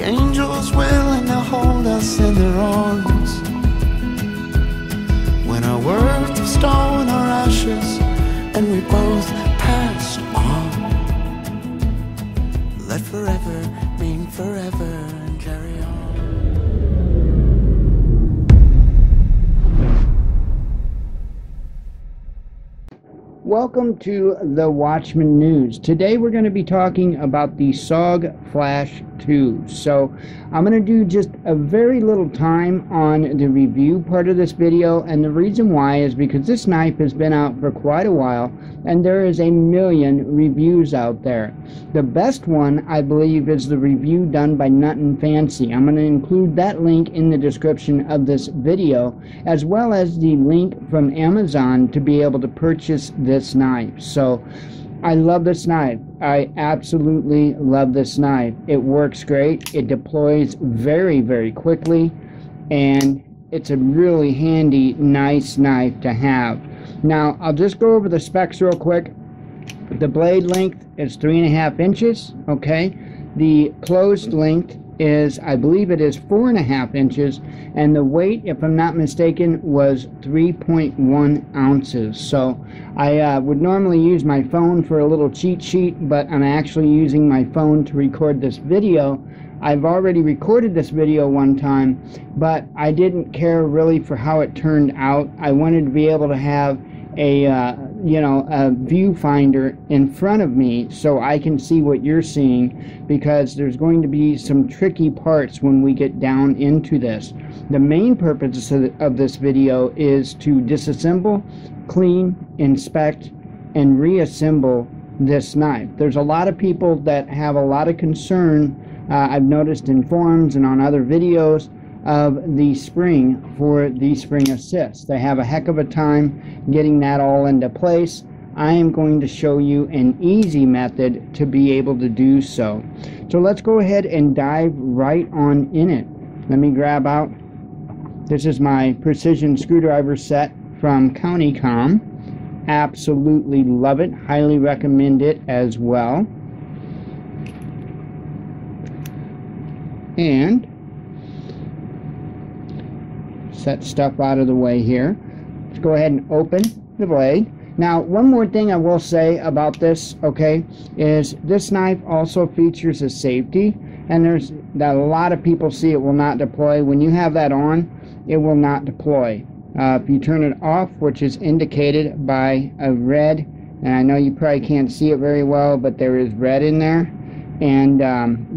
angels willing to hold us in their arms. When our words of stone are ashes and we both passed on, let forever mean forever and carry on. Welcome to the Watchman News. Today we're going to be talking about the SOG Flash 2. So I'm going to do just a very little time on the review part of this video, and the reason why is because this knife has been out for quite a while and there is a million reviews out there. The best one, I believe, is the review done by Nut and Fancy. I'm going to include that link in the description of this video, as well as the link from Amazon to be able to purchase this knife. So I love this knife. I absolutely love this knife. It works great. It deploys very, very quickly, and it's a really handy, nice knife to have. Now, I'll just go over the specs real quick. The blade length is 3.5 inches, okay? The closed length is, I believe it is 4.5 inches, and the weight, if I'm not mistaken, was 3.1 ounces. So I would normally use my phone for a little cheat sheet, but I'm actually using my phone to record this video. I've already recorded this video one time, but I didn't care really for how it turned out. I wanted to be able to have a a viewfinder in front of me so I can see what you're seeing, because there's going to be some tricky parts when we get down into this. The main purpose of this video is to disassemble, clean, inspect, and reassemble this knife. There's a lot of people that have a lot of concern, I've noticed in forums and on other videos, of the spring for the spring assist. They have a heck of a time getting that all into place. I am going to show you an easy method to be able to do so. So let's go ahead and dive right on in it. Let me grab out, this is my precision screwdriver set from CountyCom. Absolutely love it, highly recommend it as well. And set stuff out of the way here. Let's go ahead and open the blade. Now, one more thing I will say about this, okay, is this knife also features a safety, and there's that a lot of people see it will not deploy. When you have that on, it will not deploy. If you turn it off, which is indicated by a red, and I know you probably can't see it very well, but there is red in there, and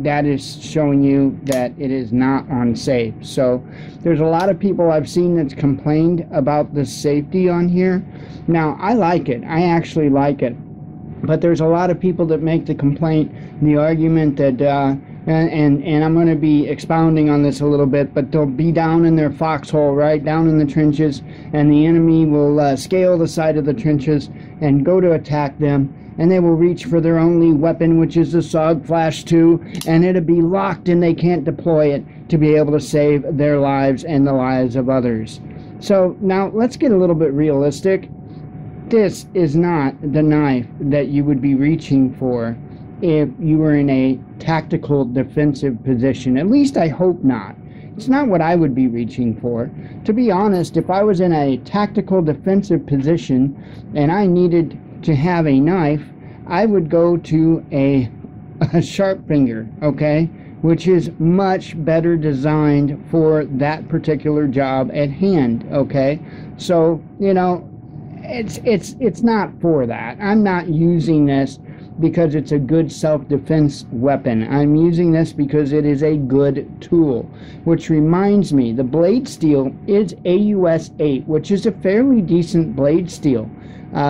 that is showing you that it is not on safe. So there's a lot of people I've seen that's complained about the safety on here. Now, I like it. I actually like it. But there's a lot of people that make the complaint, the argument that, and I'm going to be expounding on this a little bit, but they'll be down in their foxhole, right down in the trenches, and the enemy will scale the side of the trenches and go to attack them, and they will reach for their only weapon, which is the SOG Flash 2, and it'll be locked and they can't deploy it to be able to save their lives and the lives of others. So now let's get a little bit realistic. This is not the knife that you would be reaching for if you were in a tactical defensive position. At least I hope not. It's not what I would be reaching for. To be honest, if I was in a tactical defensive position and I needed to have a knife, I would go to a sharp finger, okay, which is much better designed for that particular job at hand, okay? So, you know, it's not for that. I'm not using this because it's a good self-defense weapon. I'm using this because it is a good tool. Which reminds me, the blade steel is AUS 8, which is a fairly decent blade steel.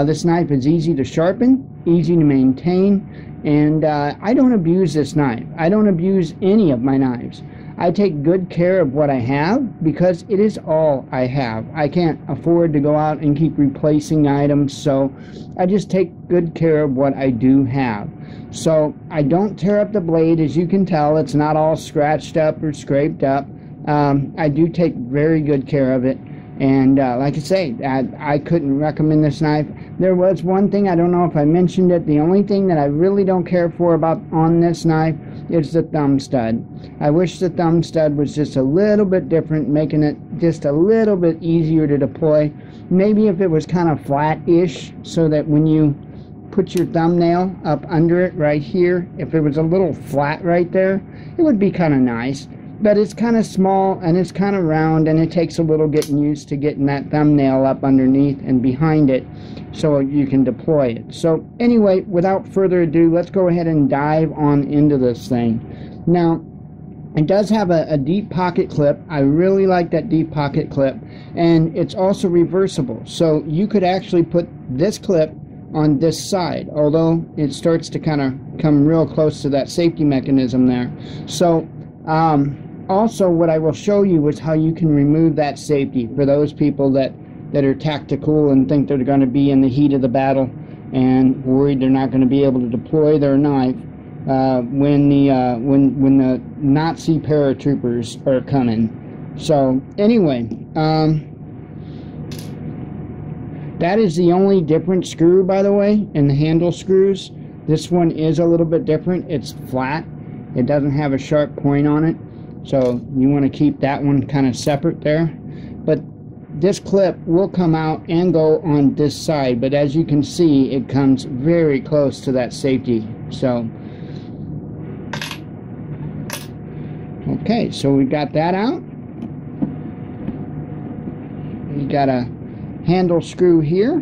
This knife is easy to sharpen, easy to maintain, and I don't abuse this knife. I don't abuse any of my knives. I take good care of what I have because it is all I have. I can't afford to go out and keep replacing items, so I just take good care of what I do have. So I don't tear up the blade. As you can tell, it's not all scratched up or scraped up. I do take very good care of it. And like I say, I couldn't recommend this knife. There was one thing, I don't know if I mentioned it, the only thing that I really don't care for about on this knife is the thumb stud. I wish the thumb stud was just a little bit different, making it just a little bit easier to deploy. Maybe if it was kind of flat-ish, so that when you put your thumbnail up under it right here, if it was a little flat right there, it would be kind of nice. But it's kind of small and it's kind of round, and it takes a little getting used to getting that thumbnail up underneath and behind it so you can deploy it. So anyway, without further ado, let's go ahead and dive on into this thing. Now, it does have a deep pocket clip. I really like that deep pocket clip, and it's also reversible. So you could actually put this clip on this side, although it starts to kind of come real close to that safety mechanism there. So also what I will show you is how you can remove that safety for those people that are tactical and think they're going to be in the heat of the battle and worried they're not going to be able to deploy their knife when the Nazi paratroopers are coming. So anyway, that is the only different screw, by the way, in the handle screws. This one is a little bit different. It's flat. It doesn't have a sharp point on it. So you want to keep that one kind of separate there. But this clip will come out and go on this side. But as you can see, it comes very close to that safety. So, okay, so we got that out. We got a handle screw here,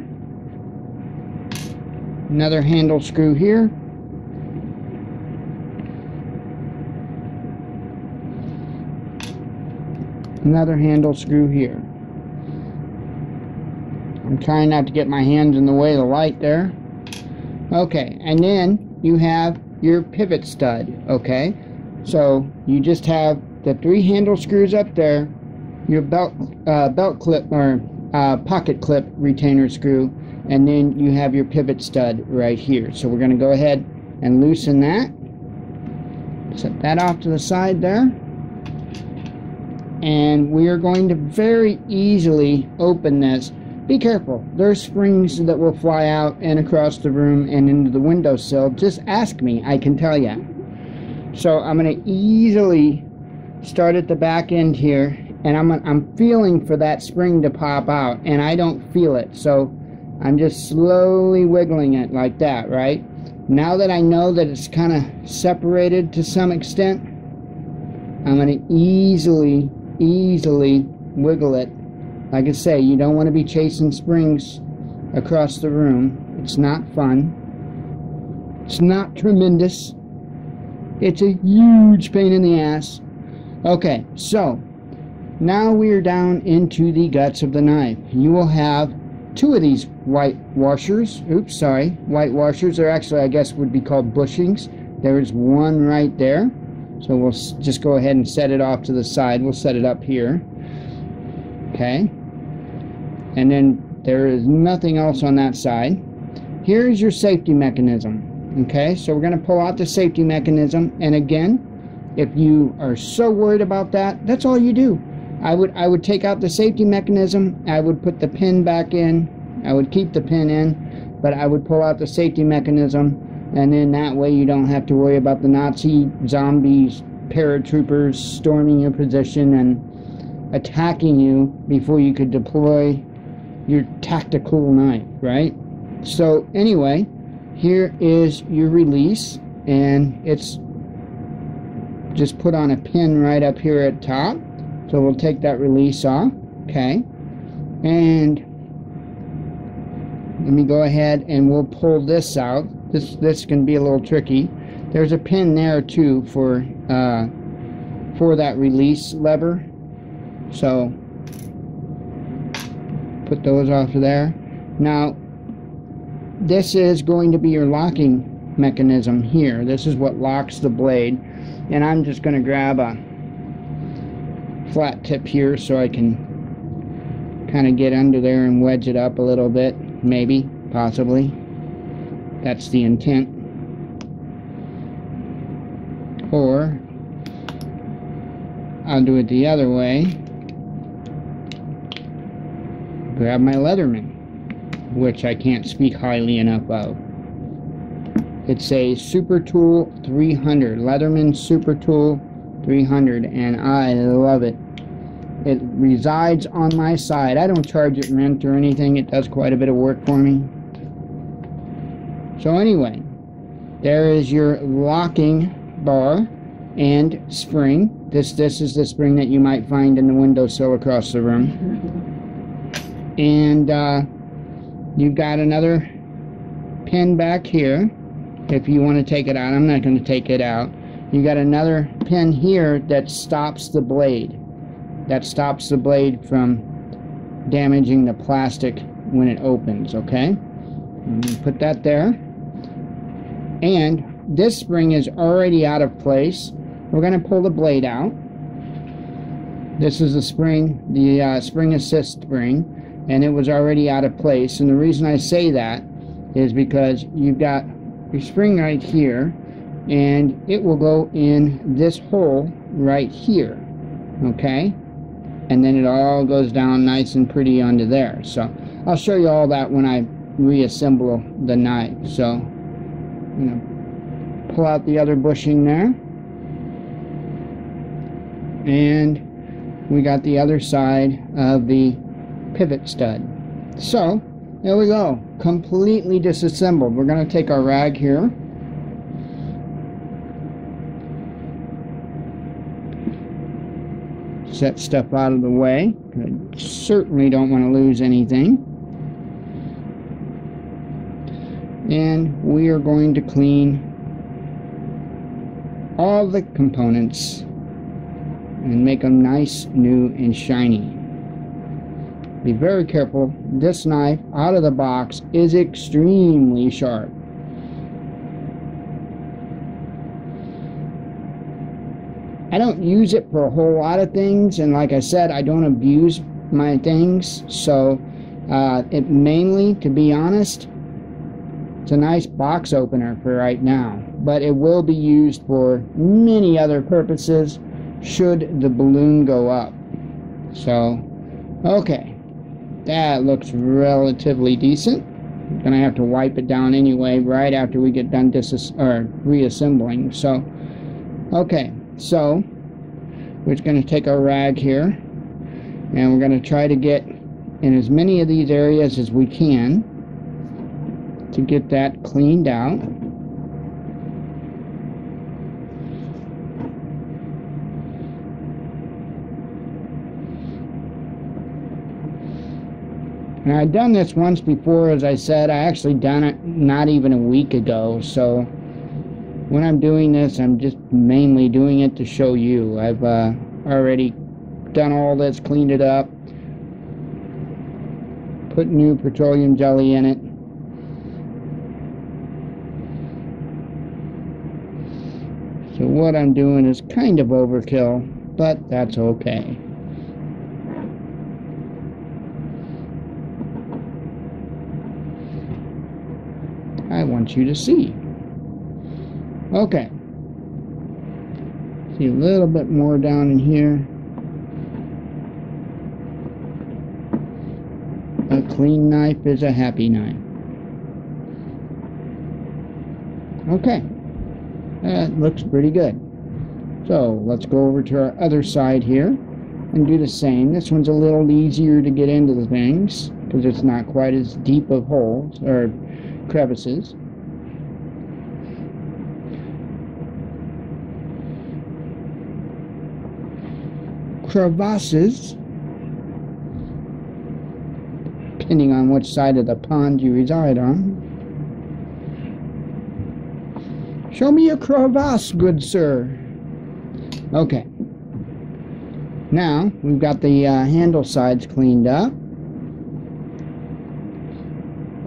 another handle screw here, another handle screw here. I'm trying not to get my hands in the way of the light there. Okay, and then you have your pivot stud. Okay, so you just have the 3 handle screws up there, your belt clip or pocket clip retainer screw, and then you have your pivot stud right here. So we're going to go ahead and loosen that, set that off to the side there, and we are going to very easily open this. Be careful, there's springs that will fly out and across the room and into the windowsill. Just ask me, I can tell you. So I'm going to easily start at the back end here, and I'm feeling for that spring to pop out, and I don't feel it, so I'm just slowly wiggling it like that, right? Now that I know that it's kind of separated to some extent, I'm going to easily wiggle it. Like I say, you don't want to be chasing springs across the room. It's not fun. It's not tremendous. It's a huge pain in the ass. Okay, so now we are down into the guts of the knife. You will have 2 of these white washers. Oops, sorry. White washers are actually, I guess, would be called bushings. There's one right there. So we'll just go ahead and set it off to the side. We'll set it up here. Okay. And then there is nothing else on that side. Here's your safety mechanism. Okay, so we're going to pull out the safety mechanism. And again, if you are so worried about that, that's all you do. I would take out the safety mechanism. I would put the pin back in. I would keep the pin in, but I would pull out the safety mechanism, and then that way you don't have to worry about the Nazi zombies, paratroopers storming your position and attacking you before you could deploy your tactical knife, right? So anyway, here is your release, and it's just put on a pin right up here at top. So we'll take that release off. Okay, and let me go ahead and we'll pull this out. This can be a little tricky. There's a pin there too for that release lever. So put those off of there. Now this is going to be your locking mechanism here. This is what locks the blade, and I'm just going to grab a flat tip here so I can kind of get under there and wedge it up a little bit, maybe, possibly. That's the intent. Or I'll do it the other way. grab my Leatherman, which I can't speak highly enough of. It's a Super Tool 300, Leatherman Super Tool 300, and I love it. It resides on my side. I don't charge it rent or anything. It does quite a bit of work for me. So anyway, there is your locking bar and spring. This is the spring that you might find in the windowsill across the room. And you've got another pin back here if you want to take it out. I'm not going to take it out. You got another pin here that stops the blade. That stops the blade from damaging the plastic when it opens, okay? Put that there. And this spring is already out of place. We're going to pull the blade out. This is the spring, the spring assist spring, and it was already out of place. And the reason I say that is because you've got your spring right here, and it will go in this hole right here, okay? And then it all goes down nice and pretty onto there. So I'll show you all that when I reassemble the knife. So I'm going to pull out the other bushing there, and we got the other side of the pivot stud. So there we go, completely disassembled. We're going to take our rag here, set stuff out of the way. I certainly don't want to lose anything. And we are going to clean all the components and make them nice, new, and shiny. Be very careful. This knife out of the box is extremely sharp. I don't use it for a whole lot of things, and like I said, I don't abuse my things, so it mainly, to be honest, it's a nice box opener for right now, but it will be used for many other purposes should the balloon go up. So, okay, that looks relatively decent. I'm gonna have to wipe it down anyway right after we get done reassembling. So, okay, so we're just gonna take our rag here, and we're gonna try to get in as many of these areas as we can to get that cleaned out. Now, I've done this once before, as I said. I actually done it not even a week ago, so when I'm doing this, I'm just mainly doing it to show you. I've already done all this, cleaned it up, put new petroleum jelly in it. So what I'm doing is kind of overkill, but that's okay. I want you to see. Okay. See a little bit more down in here. A clean knife is a happy knife. Okay. That looks pretty good. So let's go over to our other side here and do the same. This one's a little easier to get into the things because it's not quite as deep of holes or crevices. Crevasses, depending on which side of the pond you reside on. Show me a crevasse, good sir. Okay. Now we've got the handle sides cleaned up.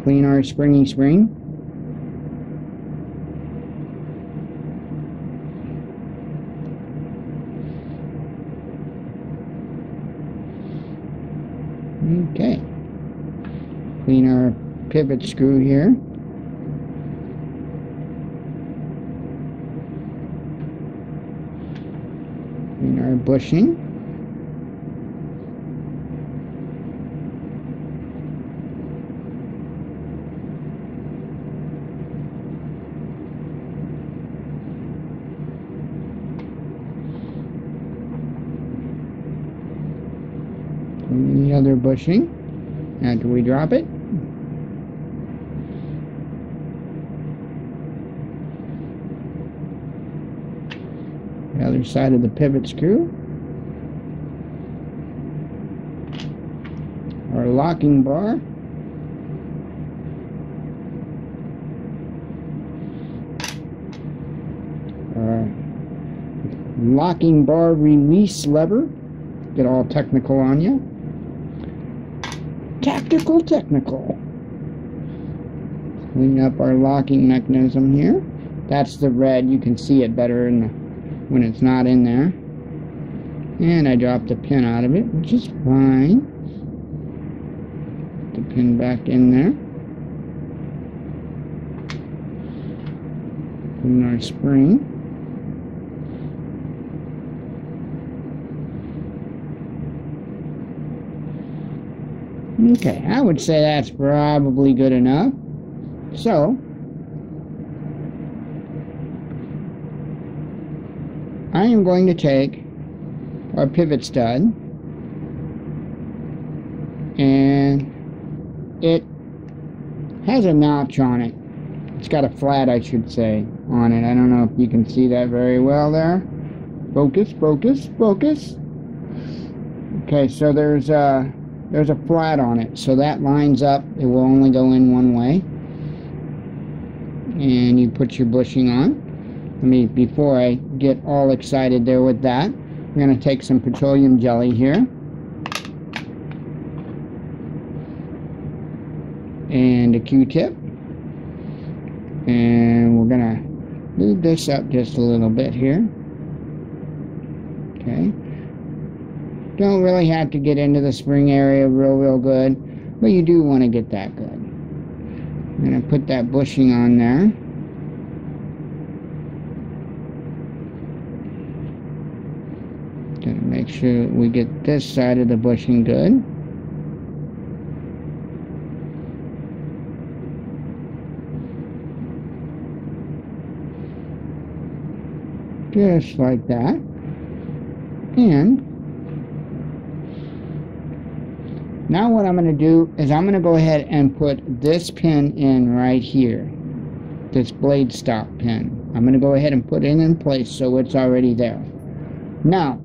Clean our springy spring. Okay. Clean our pivot screw here. Clean our bushing. the other bushing after we drop it. The other side of the pivot screw. Our locking bar. Our locking bar release lever. Get all technical on you. Technical. Clean up our locking mechanism here. That's the red. You can see it better when it's not in there. And I dropped a pin out of it, which is fine. Put the pin back in there. Put in our spring. Okay, I would say that's probably good enough. So, I am going to take our pivot stud, and it has a notch on it. It's got a flat, I should say, on it. I don't know if you can see that very well there. Focus. Okay, so there's a flat on it, so that lines up. It will only go in one way. And you put your bushing on. Before I get all excited there with that, I'm going to take some petroleum jelly here. And a Q-tip. And we're going to move this up just a little bit here. Okay. Don't really have to get into the spring area real good, but you do want to get that good. I'm going to put that bushing on there. Going to make sure we get this side of the bushing good. Just like that. And now what I'm going to do is I'm going to go ahead and put this pin in right here. This blade stop pin. I'm going to go ahead and put it in place so it's already there. Now,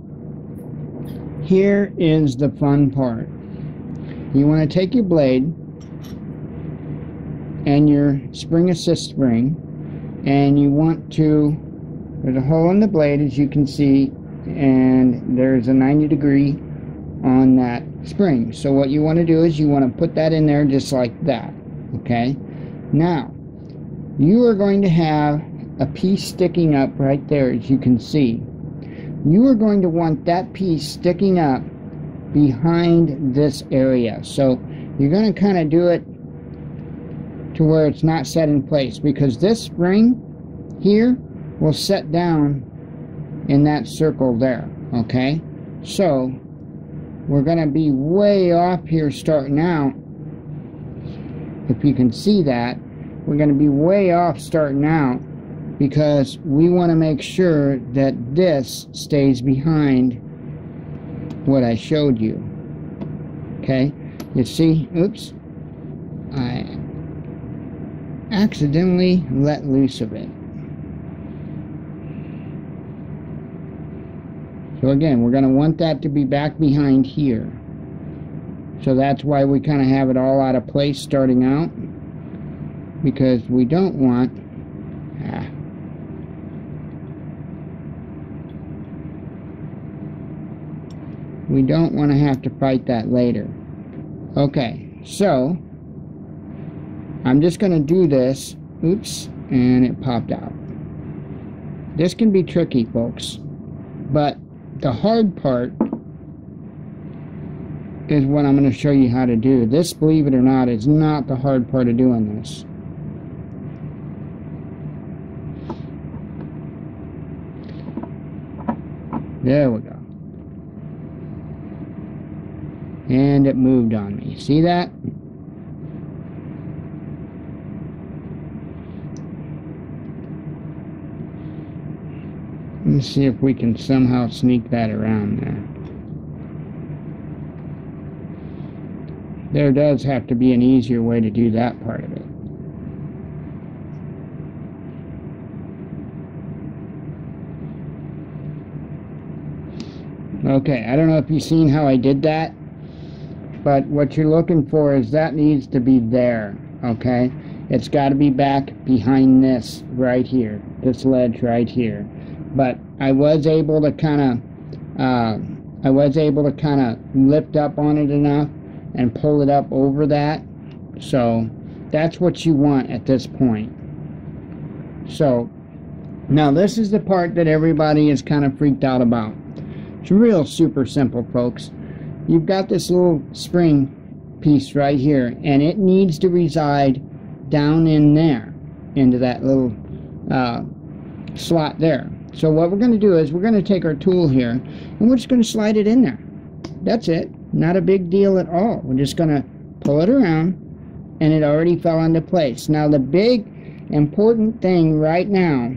here is the fun part. You want to take your blade and your spring assist spring, and you want to, there's a hole in the blade as you can see, and there's a 90-degree on that spring. So what you want to do is you want to put that in there just like that. Okay, now you are going to have a piece sticking up right there, as you can see. You are going to want that piece sticking up behind this area. So you're going to kind of do it to where it's not set in place, because this spring here will set down in that circle there. Okay, so we're going to be way off here starting out. If you can see that, we're going to be way off starting out, because we want to make sure that this stays behind what I showed you. Okay, you see, oops, I accidentally let loose of it. So again, we're going to want that to be back behind here. So that's why we kind of have it all out of place starting out, because we don't want to have to fight that later. Okay, so I'm just going to do this. Oops, and it popped out. This can be tricky, folks, but the hard part is what I'm going to show you how to do. This, believe it or not, is not the hard part of doing this. There we go. And it moved on me. See that? Let's see if we can somehow sneak that around there. there does have to be an easier way to do that part of it. Okay, I don't know if you've seen how I did that, but what you're looking for is that needs to be there, okay? It's got to be back behind this right here, this ledge right here. But I was able to kind of lift up on it enough and pull it up over that. So that's what you want at this point. So now this is the part that everybody is kind of freaked out about. It's real super simple, folks. You've got this little spring piece right here, and it needs to reside down in there, into that little slot there. So what we're going to do is we're going to take our tool here, and we're just going to slide it in there. That's it. Not a big deal at all. We're just going to pull it around, and it already fell into place. Now the big important thing right now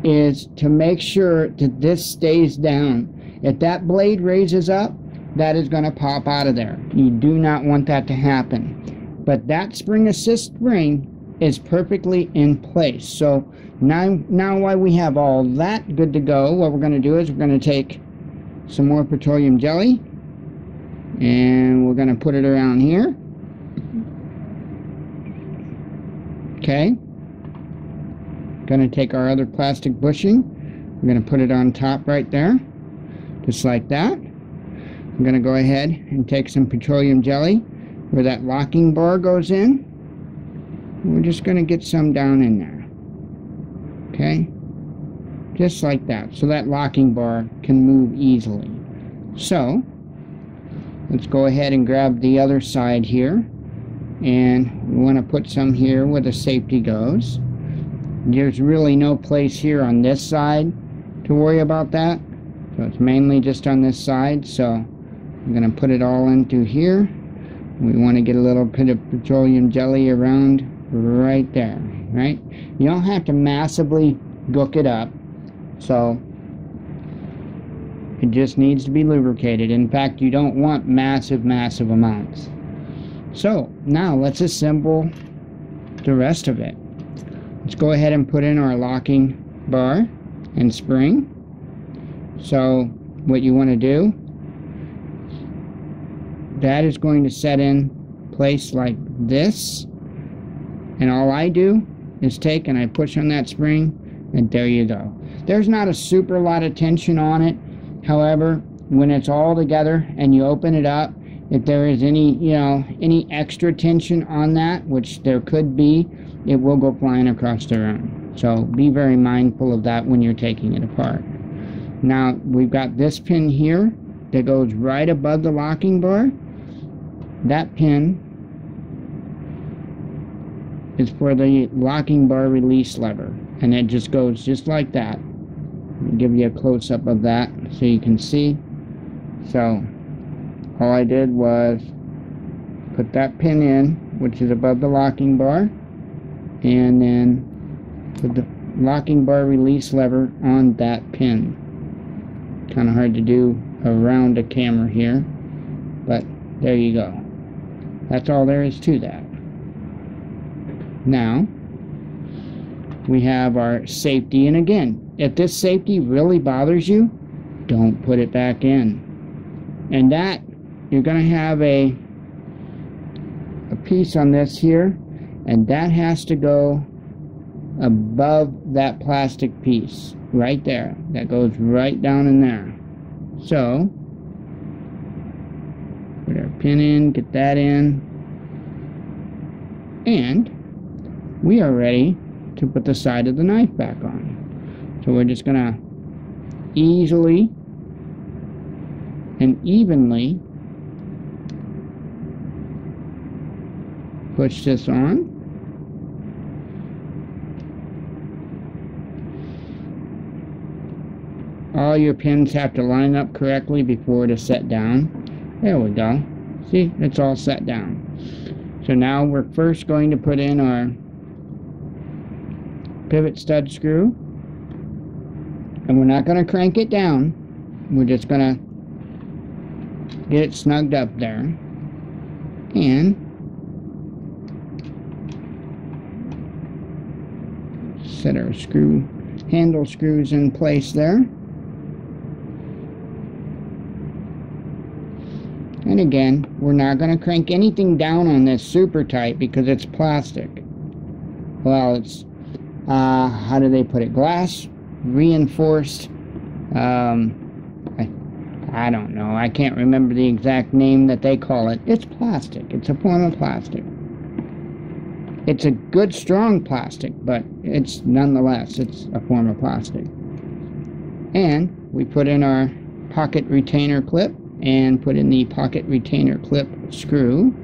is to make sure that this stays down. If that blade raises up, that is going to pop out of there. You do not want that to happen. But that spring assist spring is perfectly in place. So now while we have all that good to go, what we're going to do is we're going to take some more petroleum jelly, and we're going to put it around here. Okay. Going to take our other plastic bushing. We're going to put it on top right there, just like that. I'm going to go ahead and take some petroleum jelly where that locking bar goes in. We're just going to get some down in there. Okay? Just like that. So that locking bar can move easily. So, let's go ahead and grab the other side here. And we want to put some here where the safety goes. There's really no place here on this side to worry about that. So it's mainly just on this side. So I'm going to put it all into here. We want to get a little bit of petroleum jelly around right there, right? You don't have to massively gook it up. So it just needs to be lubricated. In fact, you don't want massive amounts. So now let's assemble the rest of it. Let's go ahead and put in our locking bar and spring. So what you want to do, that is going to set in place like this. And all I do is take and I push on that spring, and there you go. There's not a super lot of tension on it. However, when it's all together and you open it up, if there is any, any extra tension on that, which there could be, it will go flying across the room. So be very mindful of that when you're taking it apart. Now we've got this pin here that goes right above the locking bar. That pin is for the locking bar release lever, and it just goes just like that. I'll give you a close-up of that so you can see. So all I did was put that pin in, which is above the locking bar, and then put the locking bar release lever on that pin. Kind of hard to do around a camera here, but there you go. That's all there is to that. Now we have our safety, and again, if this safety really bothers you, don't put it back in. And that, you're going to have a piece on this here, and that has to go above that plastic piece right there. That goes right down in there. So put our pin in, get that in, and we are ready to put the side of the knife back on. So we're just going to easily and evenly push this on. All your pins have to line up correctly before it is set down. There we go. See, it's all set down. So now we're first going to put in our pivot stud screw, and we're not going to crank it down. We're just going to get it snugged up there. And set our handle screws in place there. And again, we're not going to crank anything down on this super tight because it's plastic. Well, it's, how do they put it? Glass reinforced. I don't know. I can't remember the exact name that they call it. It's plastic. It's a form of plastic. It's a good, strong plastic, but it's nonetheless, it's a form of plastic. And we put in our pocket retainer clip and put in the pocket retainer clip screw.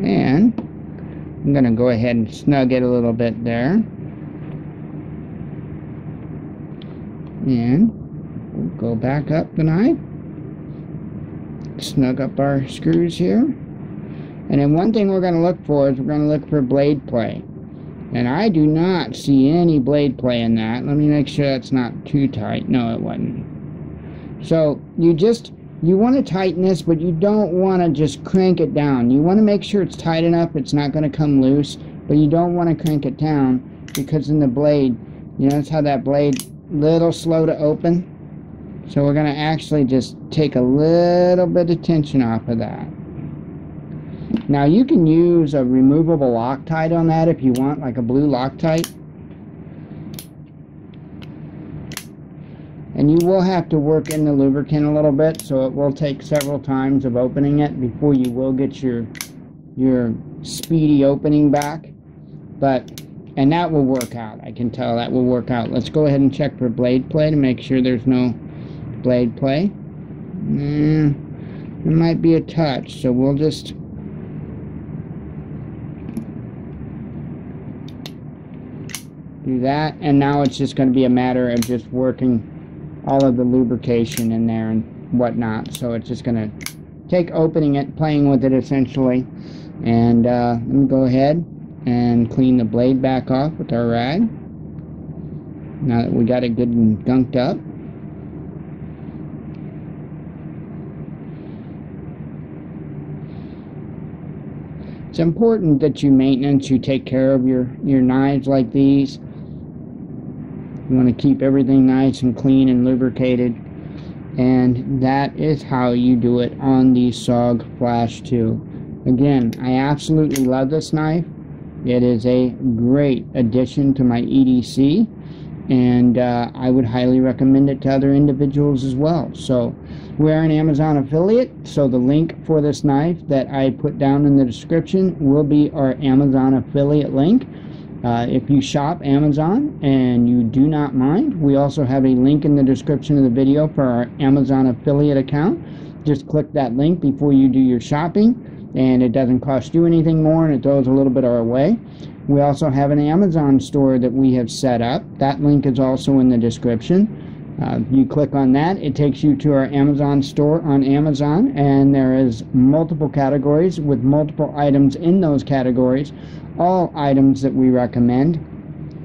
And I'm going to go ahead and snug it a little bit there. And we'll go back up the knife. Snug up our screws here. And then one thing we're going to look for is we're going to look for blade play. And I do not see any blade play in that. Let me make sure that's not too tight. No, it wasn't. So you want to tighten this, but you don't want to just crank it down. You want to make sure it's tight enough it's not going to come loose, but you don't want to crank it down because in the blade, you notice how that blade little slow to open? So we're going to actually just take a little bit of tension off of that. Now you can use a removable Loctite on that if you want, like a blue Loctite. And you will have to work in the lubricant a little bit, so it will take several times of opening it before you will get your speedy opening back. And that will work out. I can tell that will work out. Let's go ahead and check for blade play to make sure there's no blade play. There might be a touch, so we'll just do that. And now it's just going to be a matter of just working all of the lubrication in there and whatnot. So it's just going to take opening it, playing with it essentially. And let me go ahead and clean the blade back off with our rag. Now that we got it good and gunked up. It's important that you take care of your knives like these. You want to keep everything nice and clean and lubricated, and that is how you do it on the SOG Flash 2. Again, I absolutely love this knife. It is a great addition to my EDC, and I would highly recommend it to other individuals as well. So we're an Amazon affiliate, so the link for this knife that I put down in the description will be our Amazon affiliate link. If you shop Amazon and you do not mind, we also have a link in the description of the video for our Amazon affiliate account. Just click that link before you do your shopping, and it doesn't cost you anything more, and it throws a little bit our way. We also have an Amazon store that we have set up. That link is also in the description. You click on that, it takes you to our Amazon store on Amazon, and there is multiple categories with multiple items in those categories, all items that we recommend.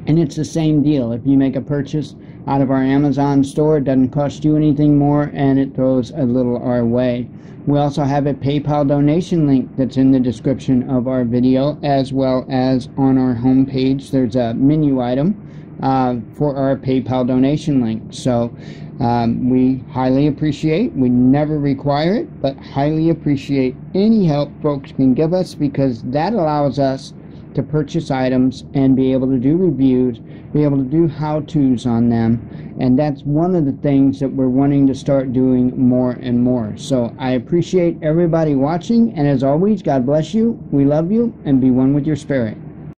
And it's the same deal. If you make a purchase out of our Amazon store, it doesn't cost you anything more, and it throws a little our way. We also have a PayPal donation link that's in the description of our video, as well as on our home page there's a menu item for our PayPal donation link. So we highly appreciate, we never require it, but highly appreciate any help folks can give us, because that allows us to purchase items and be able to do reviews, be able to do how-tos on them, and that's one of the things that we're wanting to start doing more and more. So I appreciate everybody watching, and as always, God bless you, we love you, and be one with your spirit.